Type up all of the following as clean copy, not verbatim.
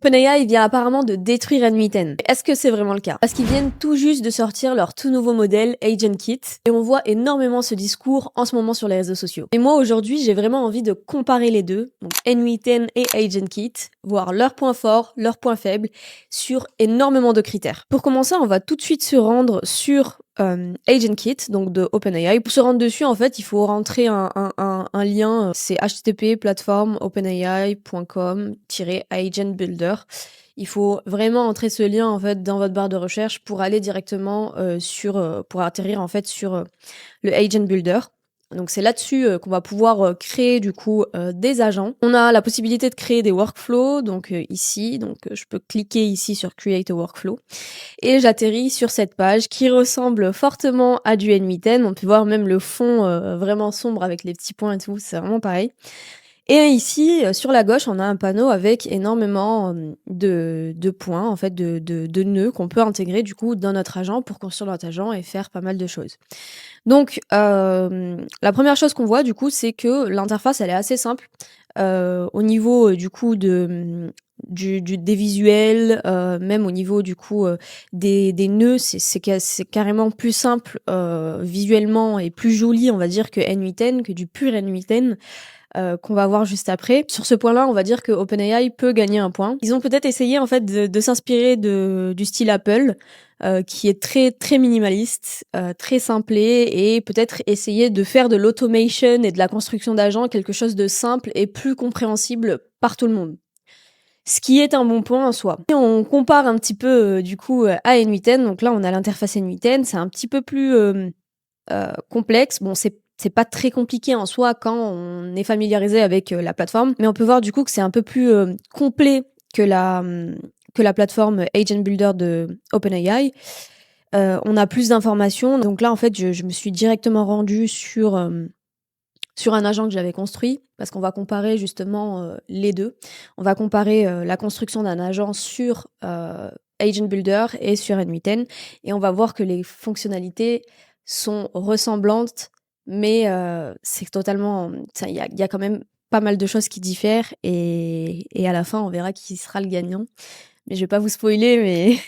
OpenAI vient apparemment de détruire N8N. Est-ce que c'est vraiment le cas? Parce qu'ils viennent tout juste de sortir leur tout nouveau modèle AgentKit et on voit énormément ce discours en ce moment sur les réseaux sociaux. Et moi aujourd'hui j'ai vraiment envie de comparer les deux, donc N8N et AgentKit, voir leurs points forts, leurs points faibles sur énormément de critères. Pour commencer, on va tout de suite se rendre sur AgentKit, donc de OpenAI. Pour se rendre dessus, en fait, il faut rentrer un lien, c'est http://openai.com/agentbuilder. Il faut vraiment entrer ce lien en fait dans votre barre de recherche pour aller directement pour atterrir en fait sur le Agent Builder. Donc c'est là-dessus qu'on va pouvoir créer du coup des agents. On a la possibilité de créer des workflows, donc ici, donc je peux cliquer ici sur Create a Workflow et j'atterris sur cette page qui ressemble fortement à du N8N. On peut voir même le fond vraiment sombre avec les petits points et tout, c'est vraiment pareil. Et ici, sur la gauche, on a un panneau avec énormément de points, en fait, de nœuds qu'on peut intégrer du coup dans notre agent pour construire notre agent et faire pas mal de choses. Donc, la première chose qu'on voit du coup, c'est que l'interface, elle est assez simple. Au niveau du coup des visuels, même au niveau du coup des nœuds, c'est carrément plus simple visuellement et plus joli, on va dire, que N8N, que du pur N8N. Qu'on va voir juste après. Sur ce point-là, on va dire que OpenAI peut gagner un point. Ils ont peut-être essayé en fait de s'inspirer du style Apple, qui est très très minimaliste, très simplé, et peut-être essayer de faire de l'automation et de la construction d'agents quelque chose de simple et plus compréhensible par tout le monde. Ce qui est un bon point en soi. Et on compare un petit peu du coup à N8N. Donc là, on a l'interface N8N, c'est un petit peu plus complexe. Bon, c'est pas très compliqué en soi quand on est familiarisé avec la plateforme, mais on peut voir du coup que c'est un peu plus complet que la plateforme Agent Builder de OpenAI. On a plus d'informations. Donc là, en fait, je me suis directement rendue sur un agent que j'avais construit, parce qu'on va comparer justement les deux. On va comparer la construction d'un agent sur Agent Builder et sur N8N, et on va voir que les fonctionnalités sont ressemblantes, mais c'est totalement... Il y a quand même pas mal de choses qui diffèrent, et à la fin, on verra qui sera le gagnant. Mais je vais pas vous spoiler, mais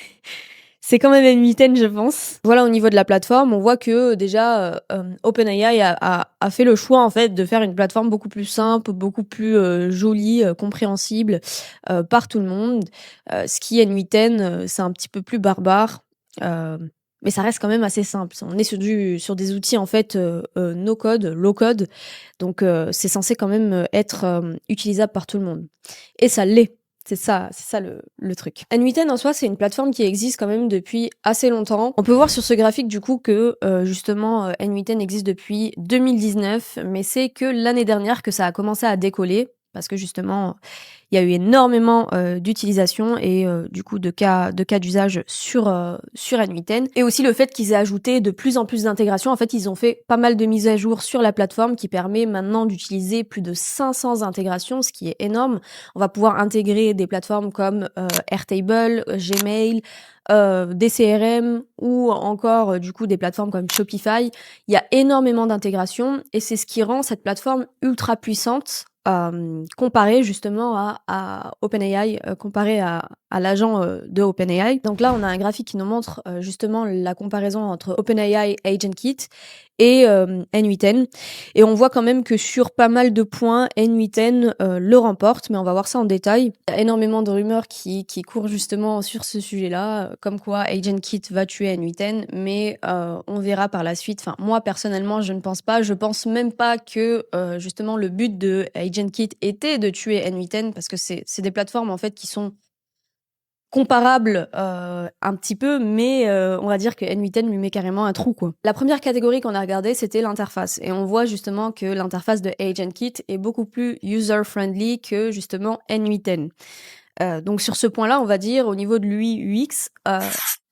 c'est quand même N8N, je pense. Voilà, au niveau de la plateforme, on voit que déjà OpenAI a fait le choix en fait de faire une plateforme beaucoup plus simple, beaucoup plus jolie, compréhensible par tout le monde. Ce qui N8N, c'est un petit peu plus barbare. Mais ça reste quand même assez simple. On est sur des outils en fait no code, low code, donc c'est censé quand même être utilisable par tout le monde. Et ça l'est. C'est ça le truc. N8N en soi, c'est une plateforme qui existe quand même depuis assez longtemps. On peut voir sur ce graphique du coup que justement N8N existe depuis 2019, mais c'est que l'année dernière que ça a commencé à décoller, parce que justement il y a eu énormément d'utilisation et du coup de cas d'usage sur N8N, et aussi le fait qu'ils aient ajouté de plus en plus d'intégration. En fait, ils ont fait pas mal de mises à jour sur la plateforme qui permet maintenant d'utiliser plus de 500 intégrations, ce qui est énorme. On va pouvoir intégrer des plateformes comme Airtable, Gmail, des CRM, ou encore du coup des plateformes comme Shopify. Il y a énormément d'intégrations et c'est ce qui rend cette plateforme ultra puissante comparé justement à OpenAI, comparé à l'agent de OpenAI. Donc là, on a un graphique qui nous montre justement la comparaison entre OpenAI AgentKit et N8N. Et on voit quand même que sur pas mal de points, N8N le remporte, mais on va voir ça en détail. Il y a énormément de rumeurs qui courent justement sur ce sujet-là, comme quoi AgentKit va tuer N8N, mais on verra par la suite. Enfin, moi, personnellement, je ne pense pas. Je pense même pas que justement le but de AgentKit était de tuer N8N, parce que c'est des plateformes en fait qui sont comparables un petit peu, mais on va dire que N8N lui met carrément un trou, quoi. La première catégorie qu'on a regardée, c'était l'interface, et on voit justement que l'interface de AgentKit est beaucoup plus user-friendly que justement N8N. Donc sur ce point-là, on va dire au niveau de l'UI UX,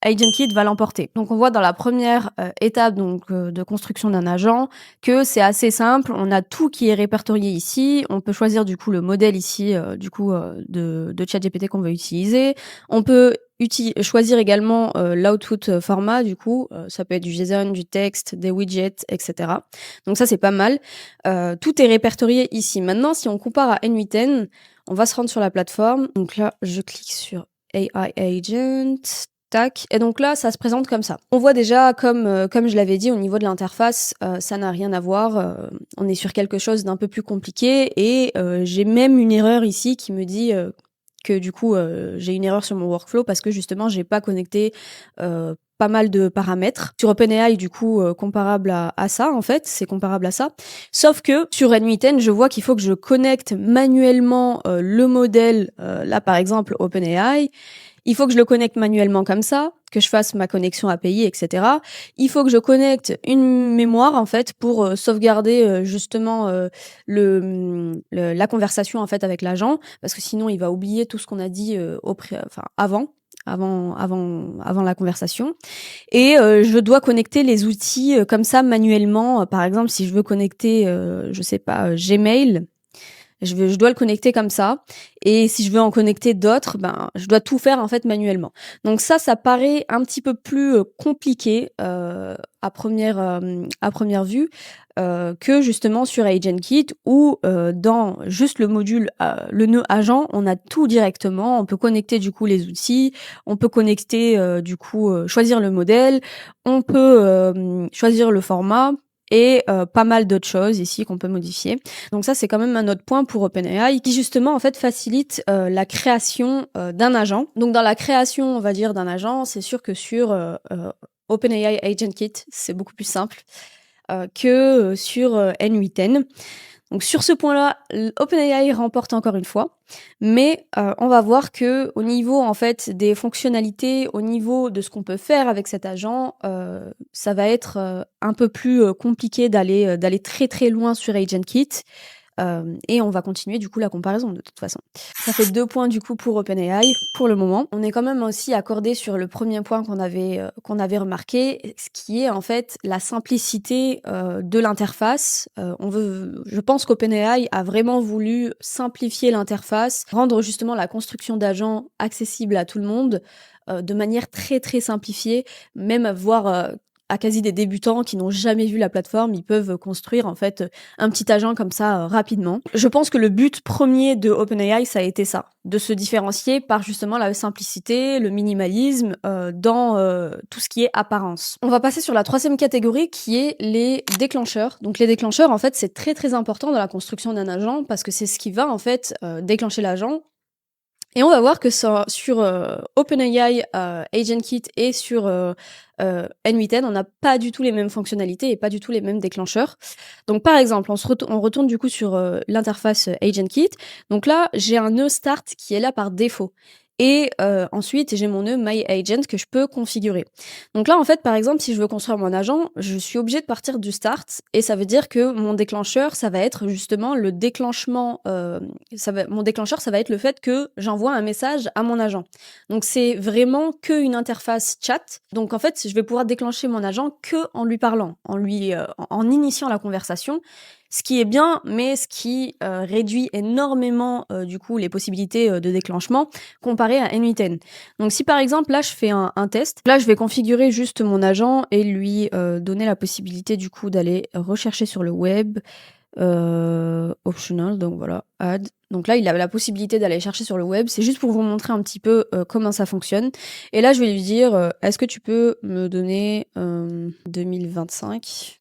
AgentKit va l'emporter. Donc on voit dans la première étape donc de construction d'un agent que c'est assez simple. On a tout qui est répertorié ici. On peut choisir du coup le modèle ici de ChatGPT qu'on veut utiliser. On peut choisir également l'output format, du coup ça peut être du JSON, du texte, des widgets, etc. Donc ça c'est pas mal. Tout est répertorié ici. Maintenant, si on compare à N8N, On va se rendre sur la plateforme. Donc là, je clique sur AI Agent. Tac. Et donc là, ça se présente comme ça. On voit déjà, comme je l'avais dit, au niveau de l'interface, ça n'a rien à voir. On est sur quelque chose d'un peu plus compliqué. Et j'ai même une erreur ici qui me dit que du coup, j'ai une erreur sur mon workflow parce que justement, j'ai pas connecté pas mal de paramètres. Sur OpenAI, du coup, comparable à ça, en fait, c'est comparable à ça. Sauf que sur N8N, je vois qu'il faut que je connecte manuellement le modèle, là par exemple OpenAI. Il faut que je le connecte manuellement comme ça, que je fasse ma connexion API, etc. Il faut que je connecte une mémoire en fait pour sauvegarder justement la conversation en fait avec l'agent, parce que sinon il va oublier tout ce qu'on a dit avant la conversation. Et je dois connecter les outils comme ça manuellement. Par exemple, si je veux connecter, je sais pas, Gmail. Je dois le connecter comme ça. Et si je veux en connecter d'autres, ben, je dois tout faire en fait manuellement. Donc ça paraît un petit peu plus compliqué à première vue que justement sur AgentKit où dans juste le module, le nœud agent, on a tout directement. On peut connecter du coup les outils, on peut connecter choisir le modèle, on peut choisir le format et pas mal d'autres choses ici qu'on peut modifier. Donc ça, c'est quand même un autre point pour OpenAI qui justement en fait facilite la création d'un agent. Donc dans la création, on va dire, d'un agent, c'est sûr que sur OpenAI AgentKit, c'est beaucoup plus simple que sur N8N. Donc sur ce point-là, OpenAI remporte encore une fois, mais on va voir que au niveau en fait des fonctionnalités, au niveau de ce qu'on peut faire avec cet agent, ça va être un peu plus compliqué d'aller très très loin sur AgentKit. Et on va continuer du coup la comparaison de toute façon. Ça fait 2 points du coup pour OpenAI pour le moment. On est quand même aussi accordé sur le premier point qu'on avait remarqué, ce qui est en fait la simplicité de l'interface. Je pense qu'OpenAI a vraiment voulu simplifier l'interface, rendre justement la construction d'agents accessible à tout le monde de manière très très simplifiée, même voire à quasi des débutants qui n'ont jamais vu la plateforme, ils peuvent construire en fait un petit agent comme ça rapidement. Je pense que le but premier de OpenAI, ça a été ça, de se différencier par justement la simplicité, le minimalisme dans tout ce qui est apparence. On va passer sur la troisième catégorie qui est les déclencheurs. Donc les déclencheurs, en fait, c'est très très important dans la construction d'un agent parce que c'est ce qui va en fait déclencher l'agent. Et on va voir que sur OpenAI AgentKit et sur N8N, on n'a pas du tout les mêmes fonctionnalités et pas du tout les mêmes déclencheurs. Donc par exemple, on retourne du coup sur l'interface AgentKit. Donc là, j'ai un nœud start qui est là par défaut. Et ensuite, j'ai mon nœud MyAgent que je peux configurer. Donc là, en fait, par exemple, si je veux construire mon agent, je suis obligée de partir du start. Et ça veut dire que mon déclencheur, ça va être justement le déclenchement. Mon déclencheur, ça va être le fait que j'envoie un message à mon agent. Donc c'est vraiment qu'une interface chat. Donc en fait, je vais pouvoir déclencher mon agent que en lui parlant, en initiant la conversation. Ce qui est bien, mais ce qui réduit énormément du coup les possibilités de déclenchement comparé à N8N. Donc si par exemple là je fais un test, là je vais configurer juste mon agent et lui donner la possibilité du coup d'aller rechercher sur le web, optional, donc voilà, add. Donc là il a la possibilité d'aller chercher sur le web, c'est juste pour vous montrer un petit peu comment ça fonctionne. Et là je vais lui dire, est-ce que tu peux me donner 2025 ?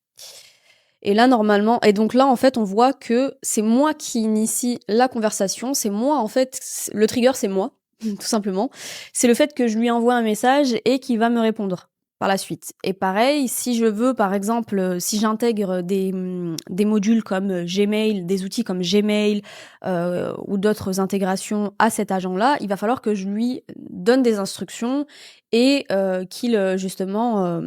Et là, normalement, et donc là, en fait, on voit que c'est moi qui initie la conversation. C'est moi, en fait, le trigger, c'est moi, tout simplement. C'est le fait que je lui envoie un message et qu'il va me répondre par la suite. Et pareil, si je veux, par exemple, si j'intègre des modules comme Gmail, des outils comme Gmail ou d'autres intégrations à cet agent-là, il va falloir que je lui donne des instructions et qu'il, justement...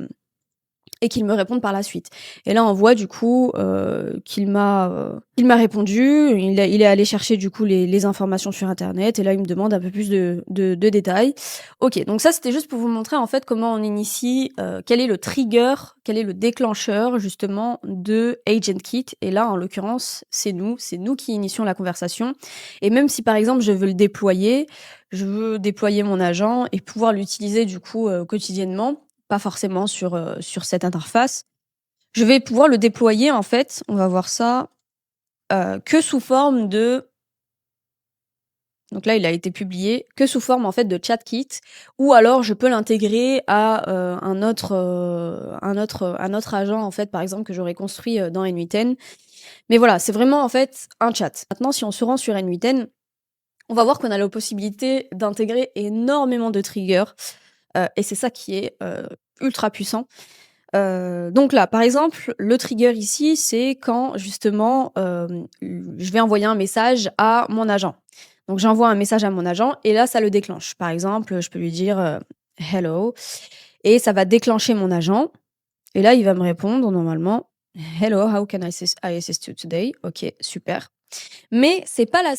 et qu'il me réponde par la suite. Et là, on voit du coup qu'il m'a répondu. Il est allé chercher du coup les informations sur Internet. Et là, il me demande un peu plus de détails. Ok, donc ça, c'était juste pour vous montrer en fait comment on initie, quel est le trigger, quel est le déclencheur justement de AgentKit. Et là, en l'occurrence, c'est nous qui initions la conversation. Et même si par exemple, je veux le déployer, je veux déployer mon agent et pouvoir l'utiliser du coup quotidiennement, pas forcément sur cette interface. Je vais pouvoir le déployer, en fait, on va voir ça, que sous forme de Donc là, il a été publié que sous forme en fait de ChatKit, ou alors je peux l'intégrer à un autre agent en fait, par exemple que j'aurais construit dans N8N. Mais voilà, c'est vraiment en fait un chat. Maintenant, si on se rend sur N8N, on va voir qu'on a la possibilité d'intégrer énormément de triggers, et c'est ça qui est ultra puissant. Donc là, par exemple, le trigger ici, c'est quand justement je vais envoyer un message à mon agent. Donc j'envoie un message à mon agent et là, ça le déclenche. Par exemple, je peux lui dire hello et ça va déclencher mon agent. Et là, il va me répondre normalement hello, how can I assist you today? Ok, super. Mais c'est pas la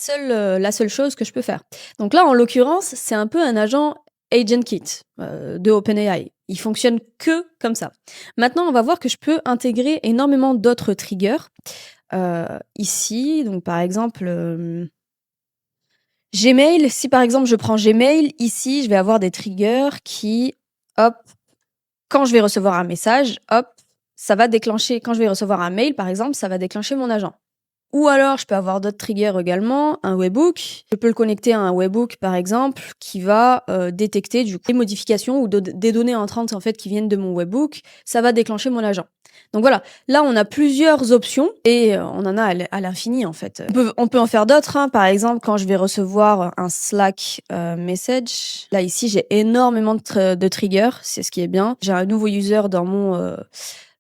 seule chose que je peux faire. Donc là, en l'occurrence, c'est un peu un agent AgentKit de OpenAI. Il fonctionne que comme ça. Maintenant, on va voir que je peux intégrer énormément d'autres triggers. Ici, donc par exemple, Gmail. Si par exemple je prends Gmail, ici, je vais avoir des triggers qui, hop, quand je vais recevoir un message, hop, ça va déclencher. Quand je vais recevoir un mail, par exemple, ça va déclencher mon agent. Ou alors, je peux avoir d'autres triggers également, un webhook. Je peux le connecter à un webhook, par exemple, qui va détecter du coup des modifications ou des données entrantes en fait qui viennent de mon webhook. Ça va déclencher mon agent. Donc voilà, là on a plusieurs options et on en a à l'infini en fait. On peut en faire d'autres. Hein. Par exemple, quand je vais recevoir un Slack message, là ici j'ai énormément de triggers, c'est ce qui est bien. J'ai un nouveau user dans mon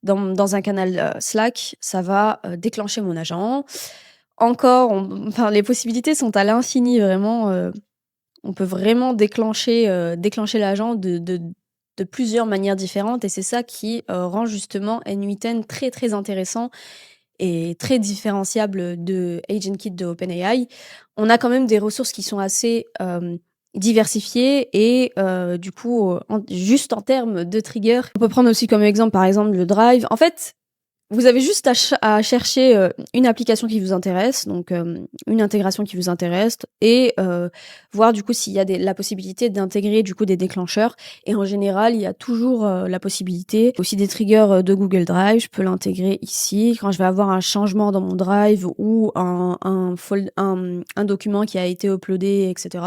dans un canal Slack, ça va déclencher mon agent. Encore, enfin, les possibilités sont à l'infini, vraiment. On peut vraiment déclencher l'agent de plusieurs manières différentes et c'est ça qui rend justement N8N très très intéressant et très différenciable de AgentKit de OpenAI. On a quand même des ressources qui sont assez diversifiées et du coup, juste en termes de triggers, on peut prendre aussi comme exemple, par exemple, le Drive. En fait, vous avez juste à chercher une application qui vous intéresse, donc une intégration qui vous intéresse, et voir du coup s'il y a la possibilité d'intégrer du coup des déclencheurs. Et en général, il y a toujours la possibilité aussi des triggers de Google Drive. Je peux l'intégrer ici quand je vais avoir un changement dans mon Drive ou un document qui a été uploadé, etc.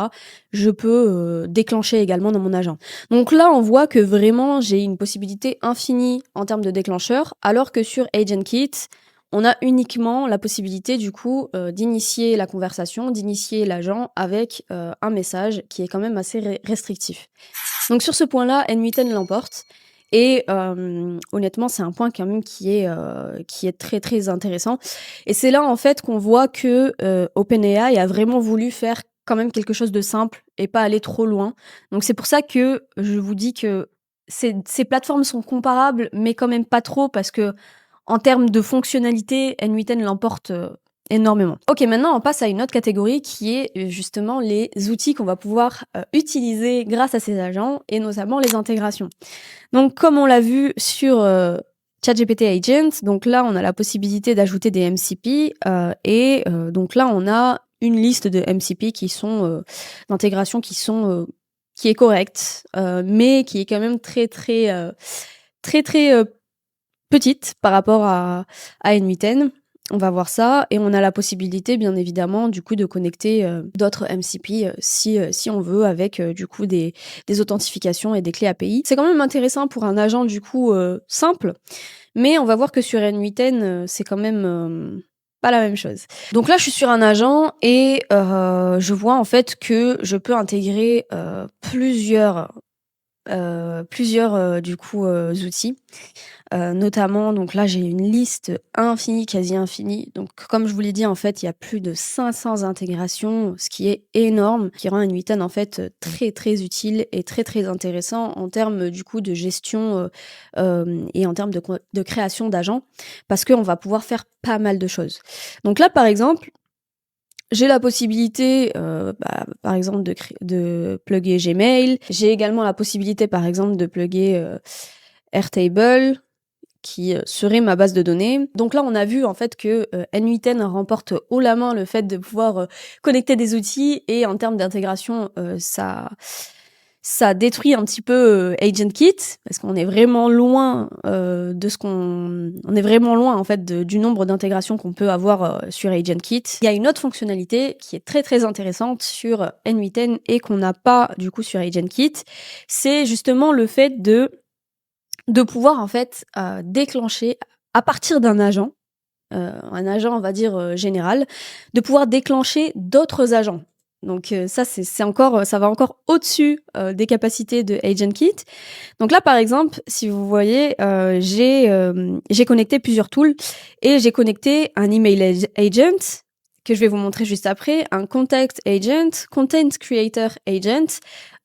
Je peux déclencher également dans mon agent. Donc là, on voit que vraiment, j'ai une possibilité infinie en termes de déclencheurs, alors que sur AgentKit, on a uniquement la possibilité du coup d'initier la conversation, d'initier l'agent avec un message qui est quand même assez restrictif. Donc sur ce point-là, N8N l'emporte. Et honnêtement, c'est un point quand même qui est très très intéressant. Et c'est là en fait qu'on voit que OpenAI a vraiment voulu faire quand même quelque chose de simple et pas aller trop loin. Donc c'est pour ça que je vous dis que ces plateformes sont comparables, mais quand même pas trop parce que en termes de fonctionnalité, N8N l'emporte énormément. Ok, maintenant on passe à une autre catégorie qui est justement les outils qu'on va pouvoir utiliser grâce à ces agents et notamment les intégrations. Donc comme on l'a vu sur ChatGPT Agent, donc là on a la possibilité d'ajouter des MCP et donc là on a une liste de MCP qui sont d'intégrations qui est correcte, mais qui est quand même très petite par rapport à N8N. On va voir ça et on a la possibilité bien évidemment du coup de connecter d'autres MCP si on veut avec du coup des authentifications et des clés API. C'est quand même intéressant pour un agent du coup simple, mais on va voir que sur N8N c'est quand même pas la même chose. Donc là je suis sur un agent et je vois en fait que je peux intégrer plusieurs du coup outils. Notamment, donc là, j'ai une liste infinie, quasi infinie. Donc, comme je vous l'ai dit, en fait, il y a plus de 500 intégrations, ce qui est énorme, qui rend N8N, en fait, très, très utile et très, très intéressant en termes, du coup, de gestion et en termes de création d'agents, parce qu'on va pouvoir faire pas mal de choses. Donc là, par exemple, j'ai la possibilité, par exemple, de plugger Gmail. J'ai également la possibilité, par exemple, de plugger Airtable, qui serait ma base de données. Donc là, on a vu en fait que N8N remporte haut la main le fait de pouvoir connecter des outils et en termes d'intégration, ça détruit un petit peu AgentKit parce qu'on est vraiment loin on est vraiment loin en fait du nombre d'intégrations qu'on peut avoir sur AgentKit. Il y a une autre fonctionnalité qui est très très intéressante sur N8N et qu'on n'a pas du coup sur AgentKit, c'est justement le fait de pouvoir en fait déclencher à partir d'un agent, un agent on va dire général, de pouvoir déclencher d'autres agents. Donc ça ça va encore au-dessus des capacités de AgentKit. Donc là par exemple, si vous voyez, j'ai connecté plusieurs tools et j'ai connecté un email agent que je vais vous montrer juste après, un contact agent, content creator agent,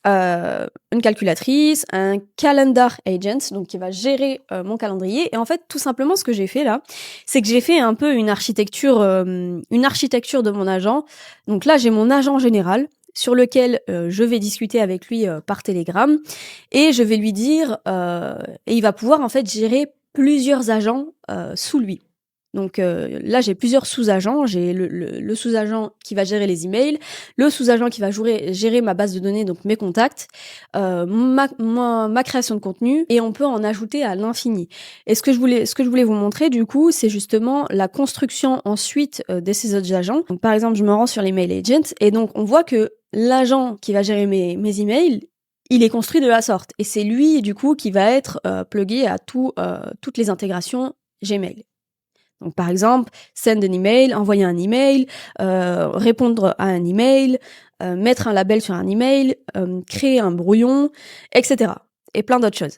une calculatrice, un calendar agent, donc qui va gérer mon calendrier. Et en fait, tout simplement, ce que j'ai fait là, c'est que j'ai fait un peu une architecture de mon agent. Donc là, j'ai mon agent général sur lequel je vais discuter avec lui par Telegram et je vais lui dire et il va pouvoir en fait gérer plusieurs agents sous lui. Donc là, j'ai plusieurs sous-agents. J'ai le sous-agent qui va gérer les emails, le sous-agent qui va gérer ma base de données, donc mes contacts, ma création de contenu, et on peut en ajouter à l'infini. Et ce que je voulais vous montrer, du coup, c'est justement la construction ensuite de ces autres agents. Donc, par exemple, je me rends sur les mail agents, et donc on voit que l'agent qui va gérer mes emails, il est construit de la sorte. Et c'est lui, du coup, qui va être plugué à toutes les intégrations Gmail. Donc, par exemple, send an email, envoyer un email, répondre à un email, mettre un label sur un email, créer un brouillon, etc. Et plein d'autres choses.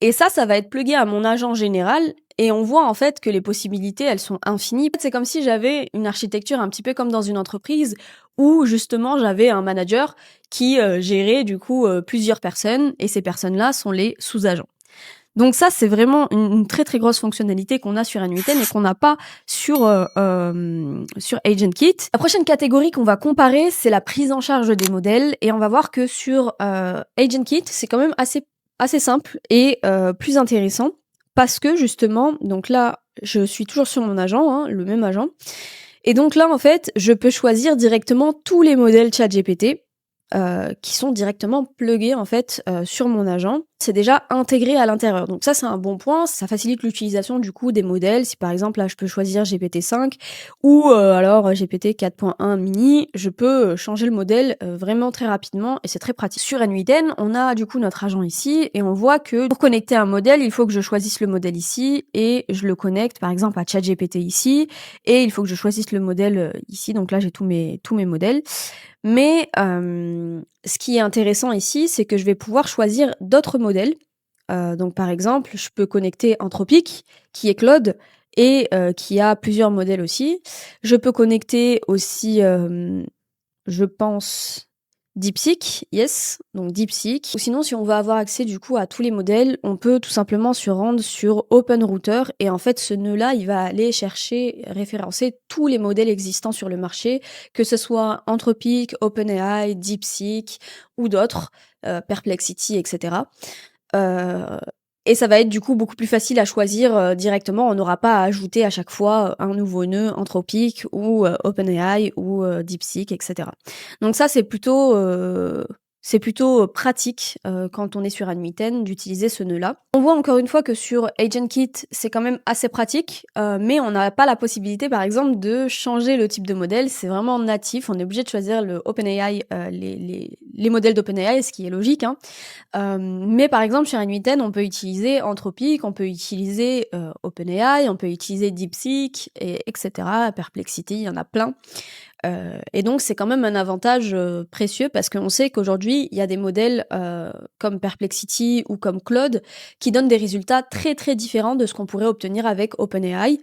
Et ça va être plugué à mon agent général et on voit en fait que les possibilités, elles sont infinies. C'est comme si j'avais une architecture un petit peu comme dans une entreprise où justement j'avais un manager qui gérait du coup plusieurs personnes et ces personnes-là sont les sous-agents. Donc ça, c'est vraiment une très très grosse fonctionnalité qu'on a sur N8N et qu'on n'a pas sur AgentKit. La prochaine catégorie qu'on va comparer, c'est la prise en charge des modèles et on va voir que sur AgentKit, c'est quand même assez simple et plus intéressant parce que justement, donc là, je suis toujours sur mon agent, hein, le même agent. Et donc là, en fait, je peux choisir directement tous les modèles ChatGPT qui sont directement plugués en fait sur mon agent. C'est déjà intégré à l'intérieur. Donc ça, c'est un bon point. Ça facilite l'utilisation du coup des modèles. Si par exemple là, je peux choisir GPT-5 ou alors GPT 4.1 mini, je peux changer le modèle vraiment très rapidement et c'est très pratique. Sur N8N, on a du coup notre agent ici et on voit que pour connecter un modèle, il faut que je choisisse le modèle ici et je le connecte par exemple à ChatGPT ici et il faut que je choisisse le modèle ici. Donc là, j'ai tous mes modèles. Mais ce qui est intéressant ici, c'est que je vais pouvoir choisir d'autres modèles. Donc par exemple, je peux connecter Anthropic, qui est Claude, et qui a plusieurs modèles aussi. Je peux connecter aussi, je pense, DeepSeek, yes, donc DeepSeek. Ou sinon, si on veut avoir accès du coup à tous les modèles, on peut tout simplement se rendre sur OpenRouter et en fait, ce nœud-là, il va aller chercher, référencer tous les modèles existants sur le marché, que ce soit Anthropic, OpenAI, DeepSeek ou d'autres, Perplexity, etc. Et ça va être du coup beaucoup plus facile à choisir directement. On n'aura pas à ajouter à chaque fois un nouveau nœud Anthropic ou OpenAI ou DeepSeek, etc. Donc ça, c'est plutôt pratique quand on est sur N8N d'utiliser ce nœud-là. On voit encore une fois que sur AgentKit, c'est quand même assez pratique, mais on n'a pas la possibilité, par exemple, de changer le type de modèle. C'est vraiment natif. On est obligé de choisir le OpenAI, les modèles d'OpenAI, ce qui est logique, hein. Mais par exemple, sur N8N, on peut utiliser Anthropic, on peut utiliser OpenAI, on peut utiliser DeepSeek, etc. Perplexity, il y en a plein. Et donc, c'est quand même un avantage précieux parce qu'on sait qu'aujourd'hui, il y a des modèles comme Perplexity ou comme Claude qui donnent des résultats très très différents de ce qu'on pourrait obtenir avec OpenAI.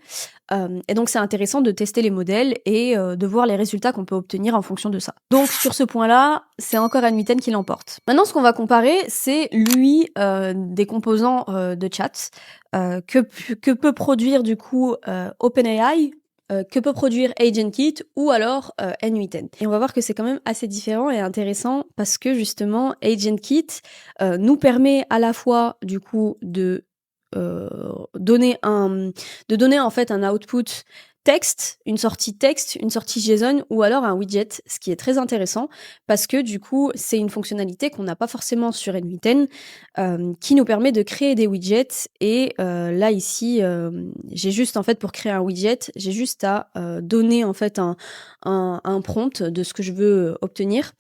Et donc, c'est intéressant de tester les modèles et de voir les résultats qu'on peut obtenir en fonction de ça. Donc, sur ce point-là, c'est encore N8N qui l'emporte. Maintenant, ce qu'on va comparer, c'est l'UI des composants de chat que peut produire du coup OpenAI, que peut produire AgentKit ou alors N8N. Et on va voir que c'est quand même assez différent et intéressant parce que justement AgentKit nous permet à la fois du coup de donner en fait un output une sortie texte, une sortie JSON ou alors un widget, ce qui est très intéressant parce que du coup, c'est une fonctionnalité qu'on n'a pas forcément sur N8N, qui nous permet de créer des widgets et là ici, j'ai juste en fait pour créer un widget, j'ai juste à donner en fait un prompt de ce que je veux obtenir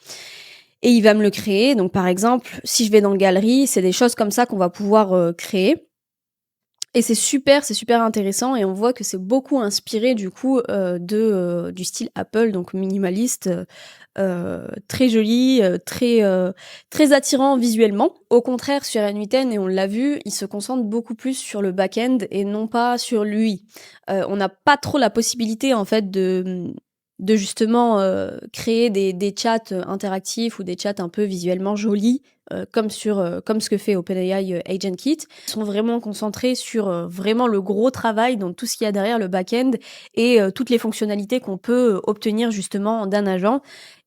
et il va me le créer. Donc par exemple, si je vais dans Galerie, c'est des choses comme ça qu'on va pouvoir créer. Et c'est super intéressant et on voit que c'est beaucoup inspiré du coup du style Apple, donc minimaliste, très joli, très attirant visuellement. Au contraire, sur N8N, et on l'a vu, il se concentre beaucoup plus sur le back-end et non pas sur l'UI. On n'a pas trop la possibilité en fait de justement créer des chats interactifs ou des chats un peu visuellement jolis comme ce que fait OpenAI AgentKit. Ils sont vraiment concentrés sur vraiment le gros travail, donc tout ce qu'il y a derrière le back-end et toutes les fonctionnalités qu'on peut obtenir justement d'un agent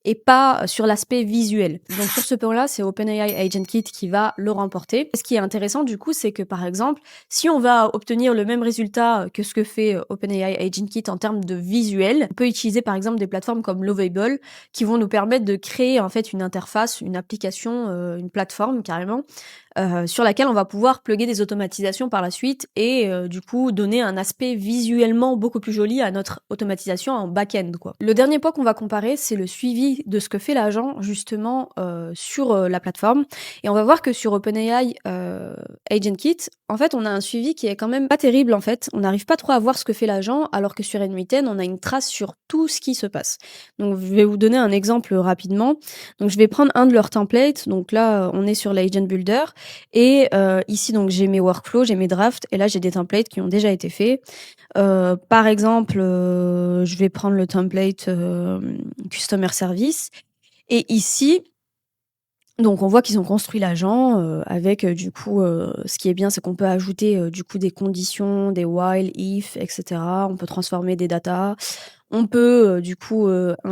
et pas sur l'aspect visuel. Donc sur ce point-là, c'est OpenAI AgentKit qui va le remporter. Ce qui est intéressant du coup, c'est que par exemple, si on va obtenir le même résultat que ce que fait OpenAI AgentKit en termes de visuel, on peut utiliser par exemple des plateformes comme Lovable qui vont nous permettre de créer en fait une interface, une application, une plateforme carrément, sur laquelle on va pouvoir plugger des automatisations par la suite et du coup donner un aspect visuellement beaucoup plus joli à notre automatisation en back-end, quoi. Le dernier point qu'on va comparer, c'est le suivi de ce que fait l'agent justement sur la plateforme. Et on va voir que sur OpenAI AgentKit, en fait, on a un suivi qui est quand même pas terrible en fait. On n'arrive pas trop à voir ce que fait l'agent, alors que sur N8N, on a une trace sur tout ce qui se passe. Donc je vais vous donner un exemple rapidement. Donc je vais prendre un de leurs templates. Donc là, on est sur l'Agent Builder. Et ici, donc j'ai mes workflows, j'ai mes drafts, et là j'ai des templates qui ont déjà été faits. Par exemple, je vais prendre le template Customer Service. Et ici, donc on voit qu'ils ont construit l'agent avec du coup, ce qui est bien, c'est qu'on peut ajouter du coup des conditions, des while, if, etc. On peut transformer des datas. On peut du coup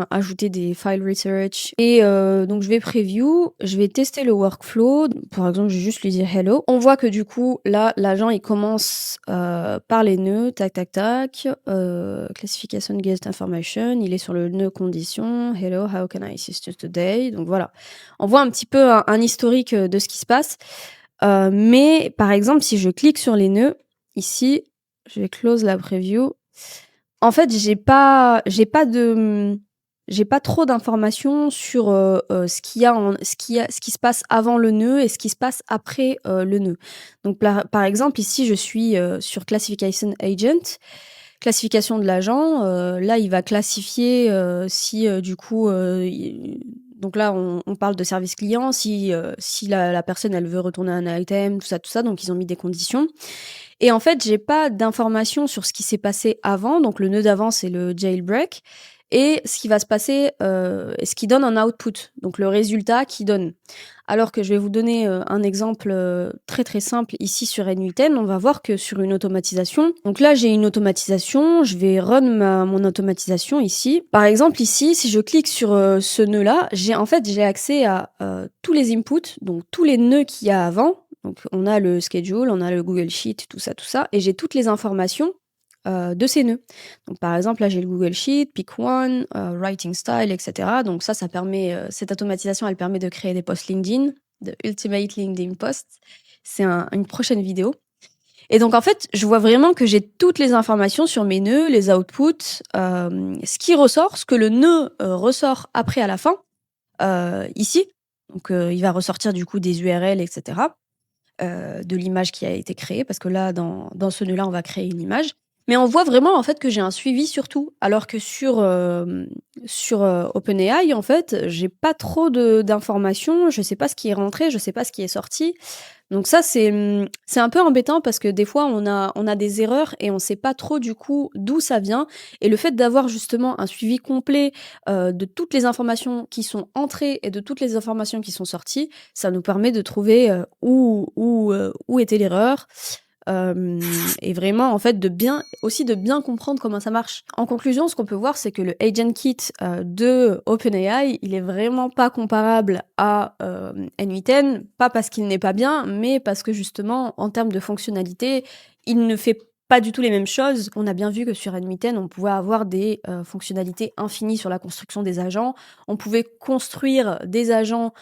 ajouter des file research et donc je vais preview, je vais tester le workflow. Par exemple, je vais juste lui dire hello. On voit que du coup là l'agent il commence par les nœuds, tac tac tac, classification guest information, il est sur le nœud condition, hello, how can I assist you today. Donc voilà, on voit un petit peu un historique de ce qui se passe. Mais par exemple, si je clique sur les nœuds ici, je vais close la preview. En fait, j'ai pas trop d'informations sur ce qui se passe avant le nœud et ce qui se passe après le nœud. Donc par exemple ici je suis sur Classification Agent, classification de l'agent. Là il va classifier si du coup donc là on parle de service client, si la personne elle veut retourner un item, tout ça. Donc ils ont mis des conditions. Et en fait, j'ai pas d'informations sur ce qui s'est passé avant. Donc, le nœud d'avant, c'est le jailbreak. Et ce qui va se passer, ce qui donne un output. Donc, le résultat qui donne. Alors que je vais vous donner un exemple très simple ici sur N8N. On va voir que sur une automatisation. Donc là, j'ai une automatisation. Je vais run mon automatisation ici. Par exemple, ici, si je clique sur ce nœud-là, j'ai accès à tous les inputs. Donc, tous les nœuds qu'il y a avant. Donc, on a le schedule, on a le Google Sheet, tout ça, et j'ai toutes les informations de ces nœuds. Donc, par exemple, là, j'ai le Google Sheet, Pick One, Writing Style, etc. Donc, ça permet, cette automatisation, elle permet de créer des posts LinkedIn, de Ultimate LinkedIn Posts. C'est une prochaine vidéo. Et donc, en fait, je vois vraiment que j'ai toutes les informations sur mes nœuds, les outputs, ce qui ressort, ce que le nœud ressort après à la fin, ici. Donc, il va ressortir du coup des URL, etc. De l'image qui a été créée, parce que là, dans ce nœud-là, on va créer une image. Mais on voit vraiment en fait que j'ai un suivi sur tout, alors que sur OpenAI, en fait, j'ai pas trop d'informations, je sais pas ce qui est rentré, je sais pas ce qui est sorti. Donc ça, c'est un peu embêtant parce que des fois, on a des erreurs et on sait pas trop du coup d'où ça vient. Et le fait d'avoir justement un suivi complet de toutes les informations qui sont entrées et de toutes les informations qui sont sorties, ça nous permet de trouver où était l'erreur. Et vraiment en fait de bien comprendre comment ça marche. En conclusion, ce qu'on peut voir, c'est que le AgentKit de OpenAI, il est vraiment pas comparable à N8N, pas parce qu'il n'est pas bien, mais parce que justement en termes de fonctionnalité, il ne fait pas du tout les mêmes choses. On a bien vu que sur N8N, on pouvait avoir des fonctionnalités infinies sur la construction des agents. On pouvait construire des agents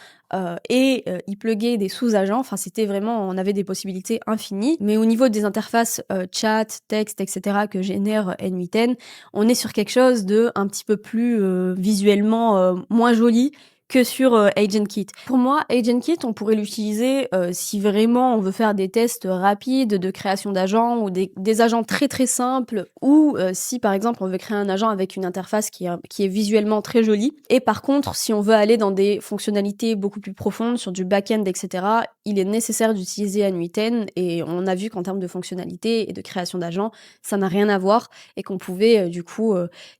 et y plugger des sous-agents. Enfin, c'était vraiment, on avait des possibilités infinies. Mais au niveau des interfaces chat, texte, etc. que génère N8N, on est sur quelque chose de un petit peu plus visuellement moins joli que sur AgentKit. Pour moi, AgentKit, on pourrait l'utiliser si vraiment on veut faire des tests rapides de création d'agents ou des agents très très simples, ou si par exemple on veut créer un agent avec une interface qui est visuellement très jolie. Et par contre, si on veut aller dans des fonctionnalités beaucoup plus profondes, sur du back-end, etc., il est nécessaire d'utiliser N8N, et on a vu qu'en termes de fonctionnalités et de création d'agents, ça n'a rien à voir, et qu'on pouvait du coup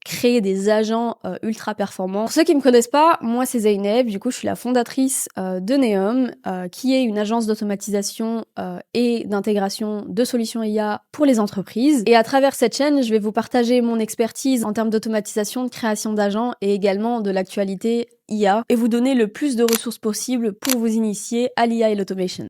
créer des agents ultra performants. Pour ceux qui me connaissent pas, moi c'est Zainab. Du coup, je suis la fondatrice de Neom, qui est une agence d'automatisation et d'intégration de solutions IA pour les entreprises. Et à travers cette chaîne, je vais vous partager mon expertise en termes d'automatisation, de création d'agents et également de l'actualité IA, et vous donner le plus de ressources possibles pour vous initier à l'IA et l'automation.